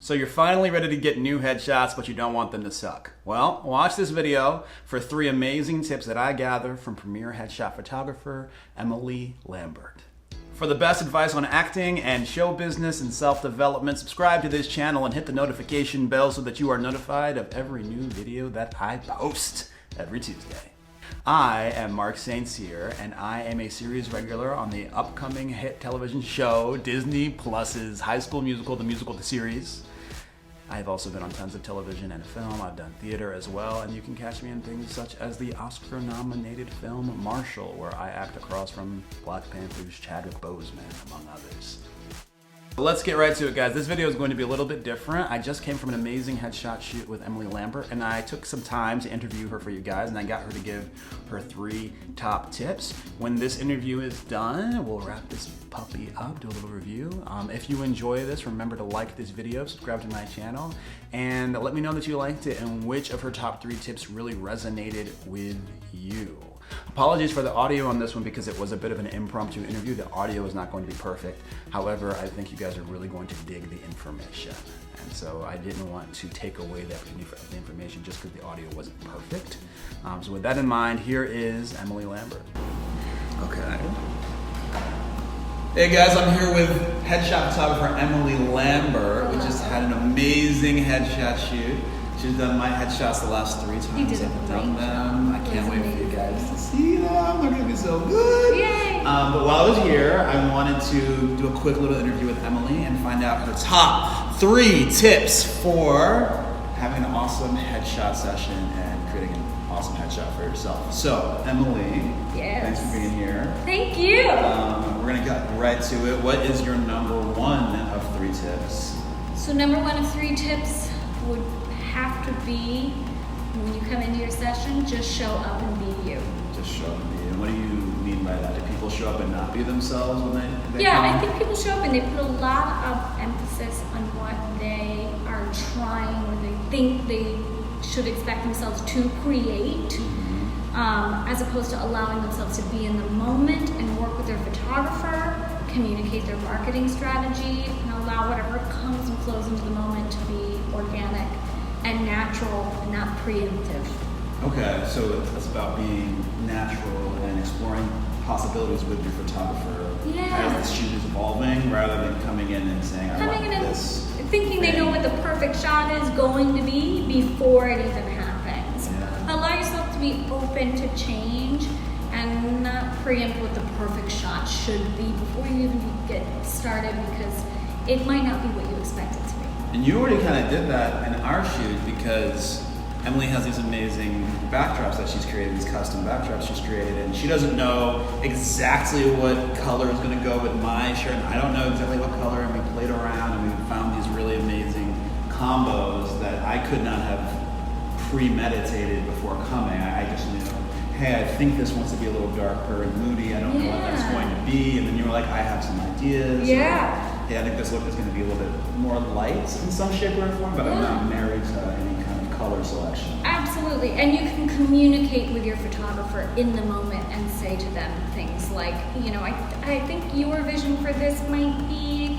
So you're finally ready to get new headshots, but you don't want them to suck. Well, watch this video for 3 amazing tips that I gathered from premier headshot photographer Emily Lambert. For the best advice on acting and show business and self-development, subscribe to this channel and hit the notification bell so that you are notified of every new video that I post every Tuesday. I am Mark St. Cyr, and I am a series regular on the upcoming hit television show Disney Plus's High School Musical, the musical, the series. I've also been on tons of television and film. I've done theater as well, and you can catch me in things such as the Oscar-nominated film Marshall, where I act across from Black Panther's Chadwick Boseman, among others. Let's get right to it, guys. This video is going to be a little bit different. I just came from an amazing headshot shoot with Emily Lambert, and I took some time to interview her for you guys, and I got her to give her 3 top tips. When this interview is done, we'll wrap this puppy up, do a little review. If you enjoy this, remember to like this video, subscribe to my channel, and let me know that you liked it and which of her top 3 tips really resonated with you. Apologies for the audio on this one because it was a bit of an impromptu interview. The audio is not going to be perfect. However, I think you guys are really going to dig the information. And so I didn't want to take away the opportunity for the information just because the audio wasn't perfect. So with that in mind, here is Emily Lambert. Okay. Hey guys, I'm here with headshot photographer Emily Lambert. We just had an amazing headshot shoot. She's done my headshots the last 3 times I've done them. I can't wait for you guys to see them. They're gonna be so good. Yay! But while I was here, I wanted to do a quick little interview with Emily and find out her top 3 tips for having an awesome headshot session and creating an awesome headshot for yourself. So, Emily, thanks for being here. Thank you. We're gonna get right to it. What is your number 1 of 3 tips? So number 1 of 3 tips would have to be, when you come into your session, just show up and be you. Just show up and be you. And what do you mean by that? Do people show up and not be themselves when they Yeah, come? I think people show up and they put a lot of emphasis on what they are trying or they think they should expect themselves to create, as opposed to allowing themselves to be in the moment and work with their photographer, communicate their marketing strategy, and allow whatever comes and flows into the moment to be organic and natural and not preemptive. Okay, so it's about being natural and exploring possibilities with your photographer as the shoot is evolving, rather than coming in and saying, I want this. Thinking they know what the perfect shot is going to be before it even happens. Yeah. Allow yourself to be open to change and not preempt what the perfect shot should be before you even get started, because it might not be what you expect it to be. And you already kind of did that in our shoot, because Emily has these amazing backdrops that she's created, these custom backdrops she's created, and she doesn't know exactly what color is going to go with my shirt, and I don't know exactly what color, and we played around and we found these really amazing combos that I could not have premeditated before coming. I just knew, hey, I think this wants to be a little darker and moody, I don't know what that's going to be, and then you were like, I have some ideas. Yeah, I think this look is going to be a little bit more light in some shape or form, but I'm not married to any kind of color selection. Absolutely, and you can communicate with your photographer in the moment and say to them things like, you know, I think your vision for this might be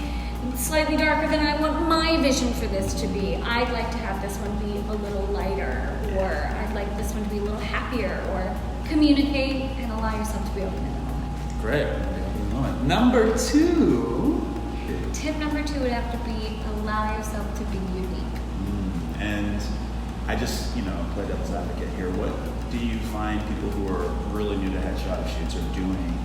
slightly darker than I want my vision for this to be. I'd like to have this one be a little lighter, or I'd like this one to be a little happier, or communicate and allow yourself to be open in the moment. Great. Number 2. Tip number 2 would have to be allow yourself to be unique. And I just, play devil's advocate here. What do you find people who are really new to headshot shoots are doing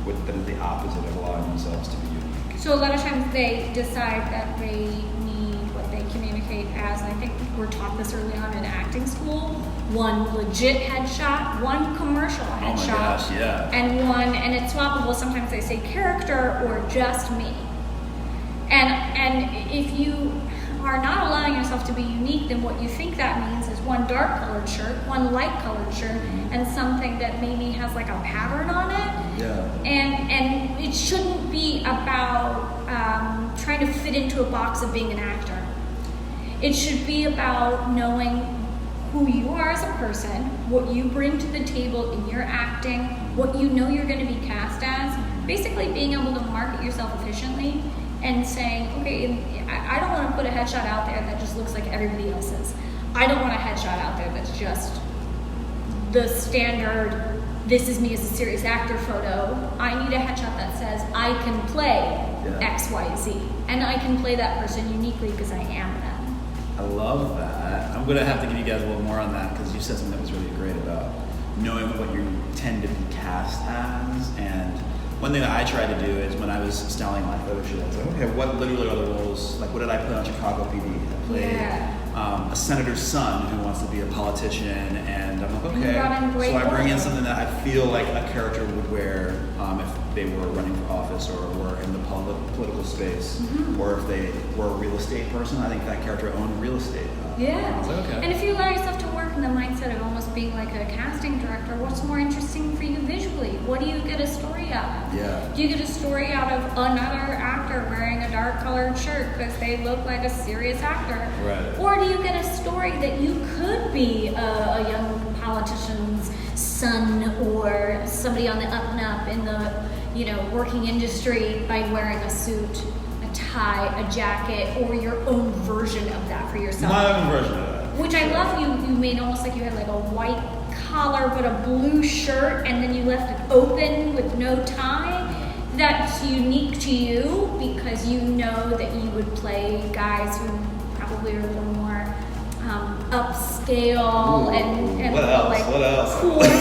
that is the opposite of allowing themselves to be unique? So a lot of times they decide that they need what they communicate as, and I think we were taught this early on in acting school, 1 legit headshot, 1 commercial headshot. Oh my gosh, yeah. And it's swappable. Sometimes they say character or just me. And if you are not allowing yourself to be unique, then what you think that means is 1 dark colored shirt, 1 light colored shirt, and something that maybe has like a pattern on it. Yeah. And it shouldn't be about trying to fit into a box of being an actor. It should be about knowing who you are as a person, what you bring to the table in your acting, what you know you're going to be cast as, basically being able to market yourself efficiently and saying, okay, I don't want to put a headshot out there that just looks like everybody else's. I don't want a headshot out there that's just the standard, this is me as a serious actor photo. I need a headshot that says I can play X, Y, Z. And I can play that person uniquely because I am them. I love that. I'm going to have to give you guys a little more on that because you said something that was really great about knowing what you tend to be cast as. And one thing that I tried to do is when I was styling my photo shoot, I was like, okay, what literally are the roles? Like, what did I play on Chicago PD? I played a senator's son who wants to be a politician, and I'm like, okay. So I bring in something that I feel like a character would wear if they were running for office or were in the political space, or if they were a real estate person. I think that character owned real estate. I was like, okay. And if you allow yourself to work in the mindset of almost being like a casting director, what's more interesting for you visually? What do you get a story out of? Yeah. Do you get a story out of another actor wearing a dark colored shirt because they look like a serious actor? Right. Or do you get a story that you could be a young politician's son or somebody on the up and up in the working industry by wearing a suit, a tie, a jacket, or your own version of that for yourself? My own version of that. Which I love. You made almost like you had like a white collar but a blue shirt, and then you left it open with no tie. That's unique to you because you know that you would play guys who probably are a little more upscale and what else? Cool guys.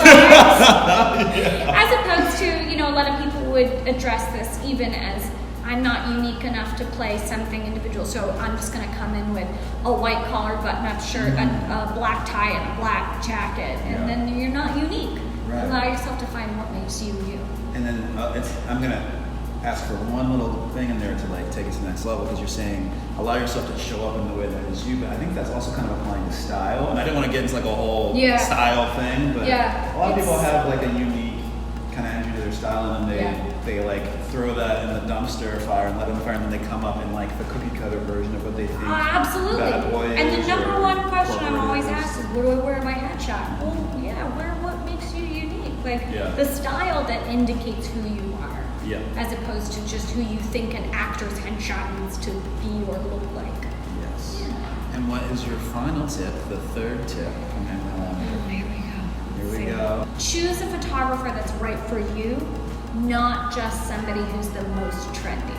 As opposed to, a lot of people would address this even as I'm not unique enough to play something individual, so I'm just going to come in with a white collar button-up shirt, a black tie, and a black jacket, and then you're not unique. Right. Allow yourself to find what makes you you. And then I'm going to ask for one little thing in there to take it to the next level, because you're saying allow yourself to show up in the way that is you, but I think that's also kind of applying to style. And I didn't want to get into like a whole style thing, but a lot of people have like a unique kind of energy to their style, and then they like throw that in the dumpster fire and let them fire, and then they come up in like the cookie cutter version of what they think. Absolutely. Bad boy And the number one question I'm always asked asked is, where do I wear my headshot? Well, wear what makes you unique. Like the style that indicates who you are. Yeah. As opposed to just who you think an actor's headshot needs to be or look like. Yes. Yeah. And what is your final tip, the third tip from Emily Lambert? Here we go. Choose a photographer that's right for you, not just somebody who's the most trendy.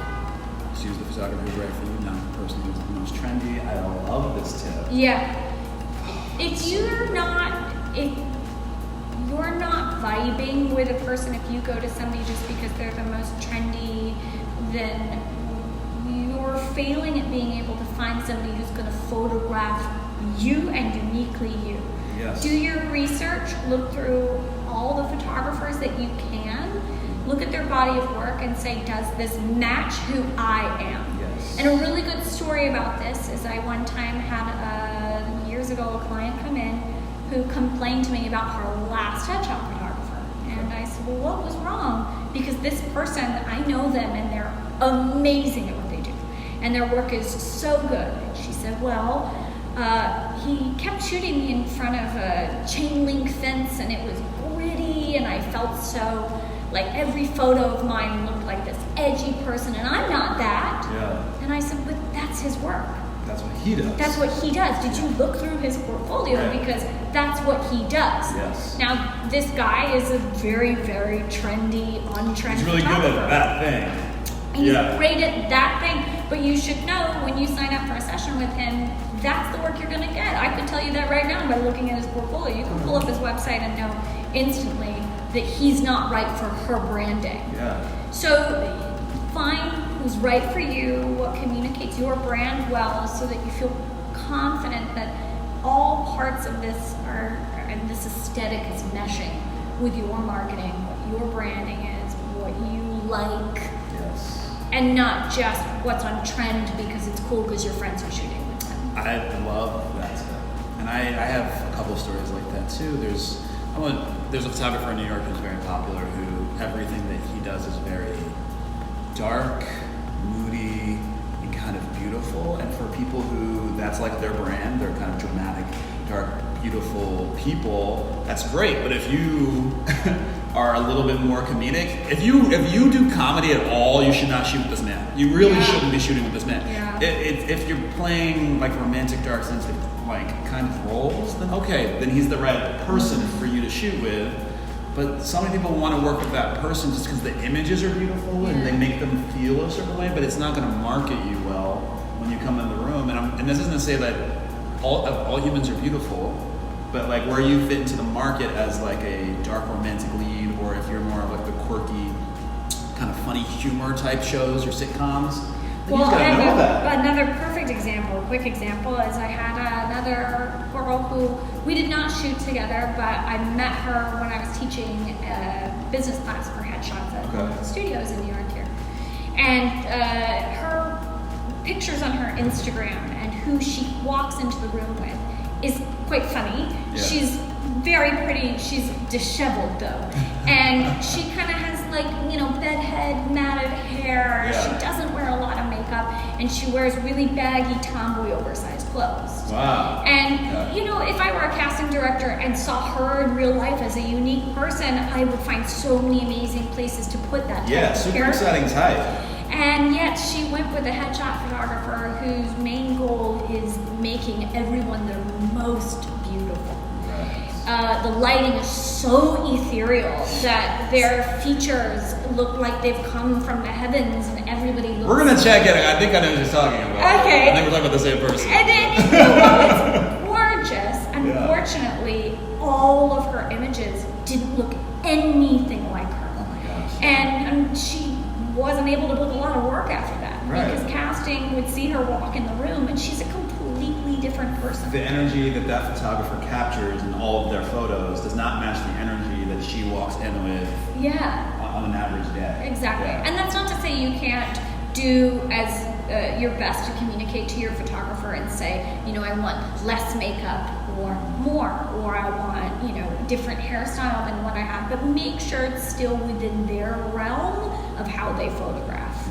Choose the photographer who's right for you, not the person who's the most trendy. I love this tip. Yeah. If you're not vibing with a person, if you go to somebody just because they're the most trendy, then you're failing at being able to find somebody who's going to photograph you and uniquely you. Yes. Do your research, look through all the photographers that you can, look at their body of work and say, does this match who I am? Yes. And a really good story about this is I one time had years ago a client come in who complained to me about her last headshot photographer. And I said, well, what was wrong? Because this person, I know them and they're amazing at what they do. And their work is so good. And she said, well, he kept shooting me in front of a chain link fence and it was gritty and I felt so, like every photo of mine looked like this edgy person and I'm not that. Yeah. And I said, but that's his work. That's what he does. That's what he does. Did you look through his portfolio? Right. Because that's what he does. Yes. Now, this guy is a very, very trendy, on-trend He's really good at that thing. And he's great at that thing. But you should know when you sign up for a session with him, that's the work you're going to get. I could tell you that right now by looking at his portfolio. You can pull up his website and know instantly that he's not right for her branding. Yeah. So find who's right for you, what communicates your brand well, so that you feel confident that all parts of this and this aesthetic is meshing with your marketing, what your branding is, what you like. Yes. And not just what's on trend because it's cool because your friends are shooting with them. I love that tip. And I have a couple of stories like that too. There's a photographer in New York who's very popular who everything that he does is very dark, moody, and kind of beautiful. beautiful, and for people who that's like their brand, they're kind of dramatic, dark, beautiful people, that's great. But if you are a little bit more comedic, if you do comedy at all, you should not shoot with this man. You really shouldn't be shooting with this man. If you're playing like romantic, dark, sensitive, like kind of roles, then okay, then he's the right person for you to shoot with. But so many people want to work with that person just because the images are beautiful and they make them feel a certain way, but it's not going to market you well when you come in the room. And this isn't to say that all humans are beautiful, but like where you fit into the market as like a dark romantic lead, or if you're more of like the quirky, kind of funny humor type shows or sitcoms, then you just gotta know that. Another perfect example, quick example, is I had another girl who we did not shoot together, but I met her when I was teaching a business class for headshots at studios in New York here. And her pictures on her Instagram and who she walks into the room with is quite funny. Yeah. She's very pretty. She's disheveled though. And she kind of has like, bedhead, matted hair. Yeah. She doesn't wear a lot of makeup, and she wears really baggy, tomboy, oversized clothes. Wow. And, if I were a casting director and saw her in real life as a unique person, I would find so many amazing places to put that type of super character. exciting type. And yet she went with a headshot photographer whose main goal is making everyone their most beautiful. The lighting is so ethereal that their features look like they've come from the heavens, and everybody looks... We're gonna check it. I think I know what you're talking about. Okay. I think we're talking about the same person. And then, it's gorgeous. Unfortunately, all of her images didn't look anything like her. Oh my gosh. And she wasn't able to put a lot of work after that. Right. Because casting would see her walk in the room, and she's a completely different person. The energy that photographer captures in all of their photos does not match the energy that she walks in with on an average day. Exactly. Yeah. And that's not to say you can't do as your best to communicate to your photographer and say, I want less makeup or more, or I want, different hairstyle than what I have, but make sure it's still within their realm of how they photograph.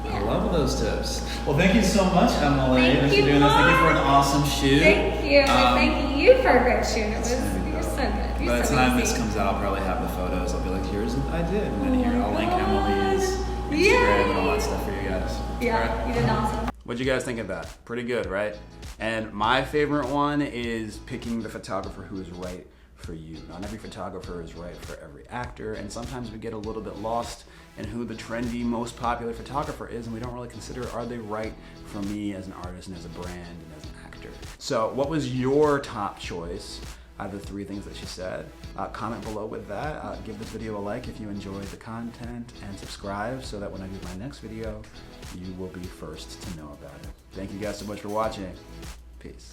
I love those tips. Well, thank you so much, Emily. Thank you, for doing this. Thank you for an Mark. awesome shoot. Thank you. Thank you for a great shoot. You're so good. By the so time easy. this comes out, I'll probably have the photos. I'll be like, here's what I did. And then Oh here, my I'll link God. Emily's Instagram Yay. and all that stuff for you guys. Yeah, All right. you did awesome. What'd you guys think of that? Pretty good, right? And my favorite one is picking the photographer who is right for you. Not every photographer is right for every actor, and sometimes we get a little bit lost in who the trendy, most popular photographer is, and we don't really consider, are they right for me as an artist and as a brand and as an actor? So what was your top choice out of the 3 things that she said? Comment below with that. Give this video a like if you enjoyed the content, and subscribe so that when I do my next video, you will be first to know about it. Thank you guys so much for watching. Peace.